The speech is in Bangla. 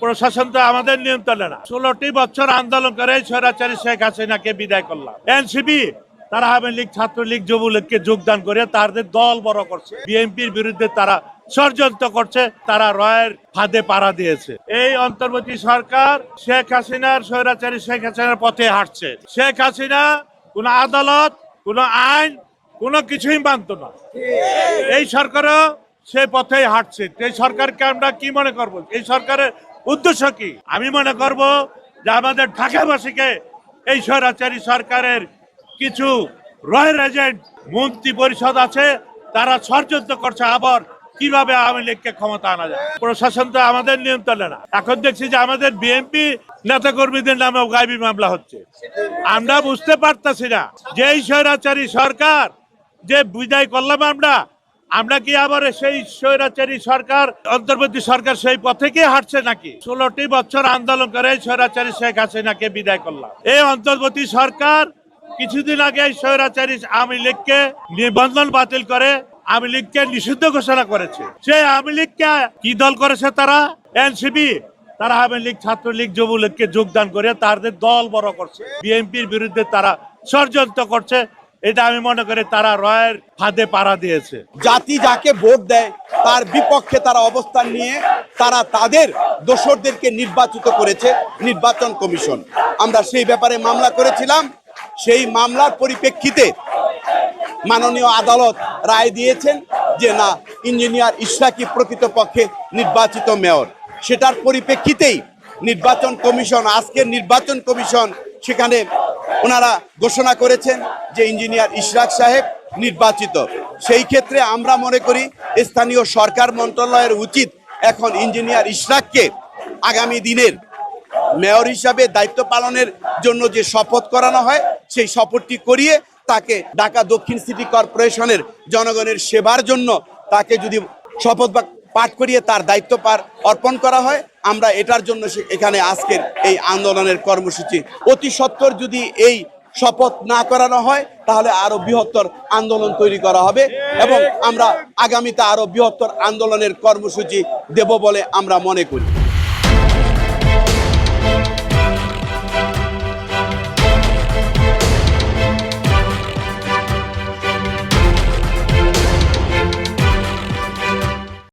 প্রশাসন তো আমাদের নিয়ন্ত্রণে না। 16টি বছর আন্দোলন করে স্বৈরাচারী শেখ হাসিনাকে বিদায় করলাম। এনসিপি তারা আওয়ামী লীগ, ছাত্রলীগ, যুবলীগকে যোগদান করে তাদের দল বড় করছে। বিএনপির বিরুদ্ধে তারা ষড়যন্ত্র করছে, তারা রয়ের ফাঁদে পাড়া দিয়েছে। এই অন্তর্বর্তী সরকার শেখ হাসিনার, স্বৈরাচারী শেখ হাসিনার পথে হাঁটছে। শেখ হাসিনা কোন আদালত, কোন আইন, কোনো কিছুই মানত না। এই সরকারও সেই পথেই হাঁটছে। এই সরকারকে আমরা কি মনে করব? এই সরকারের উদ্দেশ্য কি? আমি মনে করব যে আমাদের ঢাকাবাসীকে এই স্বৈরাচারী সরকারের কিছু রয়ের এজেন্ট মন্ত্রী পরিষদ আছে, তারা ষড়যন্ত্র করছে আবার কিভাবে আওয়ামী লীগকে ক্ষমতা আনা যায়। প্রশাসন তো আমাদের নিয়ন্ত্রণে না। এখন দেখছি যে আমাদের বিএনপি নেতা কর্মীদের নামেও গায়েবী মামলা হচ্ছে। আমরা বুঝতে পারতেছি না যে এই স্বৈরাচারী সরকার যে বিদায় করলাম আমরা কি আবার সেই স্বৈরাচারী সরকার, অন্তর্বর্তী সরকার সেই পথে কি হাঁটছে নাকি? 16টি বছর আন্দোলন করে স্বৈরাচারী শেখ হাসিনাকে বিদায় করলাম। এই অন্তর্বর্তী সরকার কিছুদিন আগে স্বৈরাচারী আওয়ামী লীগকে নিবন্ধন বাতিল করে আওয়ামী লীগকে নিষিদ্ধ ঘোষণা করেছে। সেই আওয়ামী লীগকে কি দল করেছে তারা? এনসিপি তারা আওয়ামী লীগ, ছাত্রলীগ, যুবলীগকে যোগদান করে তাদের দল বড় করছে। বিএনপির বিরুদ্ধে তারা ষড়যন্ত্র করছে। এটা আমি মনে করি তারা রয়ের ফাঁদে পাড়া দিয়েছে। জাতি যাকে ভোট দেয় তার বিপক্ষে তারা অবস্থান নিয়ে তারা তাদের দোসরদেরকে নির্বাচিত করেছে নির্বাচন কমিশন। আমরা সেই ব্যাপারে মামলা করেছিলাম। সেই মামলার পরিপ্রেক্ষিতে মাননীয় আদালত রায় দিয়েছেন যে না, ইঞ্জিনিয়ার ইশরাকই প্রকৃতপক্ষে নির্বাচিত মেয়র। সেটার পরিপ্রেক্ষিতেই নির্বাচন কমিশন, আজকের নির্বাচন কমিশন, সেখানে ওনারা ঘোষণা করেছেন যে ইঞ্জিনিয়ার ইশরাক সাহেব নির্বাচিত। সেই ক্ষেত্রে আমরা মনে করি স্থানীয় সরকার মন্ত্রণালয়ের উচিত এখন ইঞ্জিনিয়ার ইশরাককে আগামী দিনের মেয়র হিসাবে দায়িত্ব পালনের জন্য যে শপথ করানো হয় সেই শপথটি করিয়ে তাকে ঢাকা দক্ষিণ সিটি কর্পোরেশনের জনগণের সেবার জন্য তাকে যদি শপথ পাঠ করিয়ে তার দায়িত্ব অর্পণ করা হয়, আমরা এটার জন্য এখানে আজকের এই আন্দোলনের কর্মসূচি। অতি সত্বর যদি এই শপথ না করানো হয় তাহলে আরো বৃহত্তর আন্দোলন তৈরি করা হবে এবং আমরা আগামীতে আরো বৃহত্তর আন্দোলনের কর্মসূচি দেব বলে আমরা মনে করি।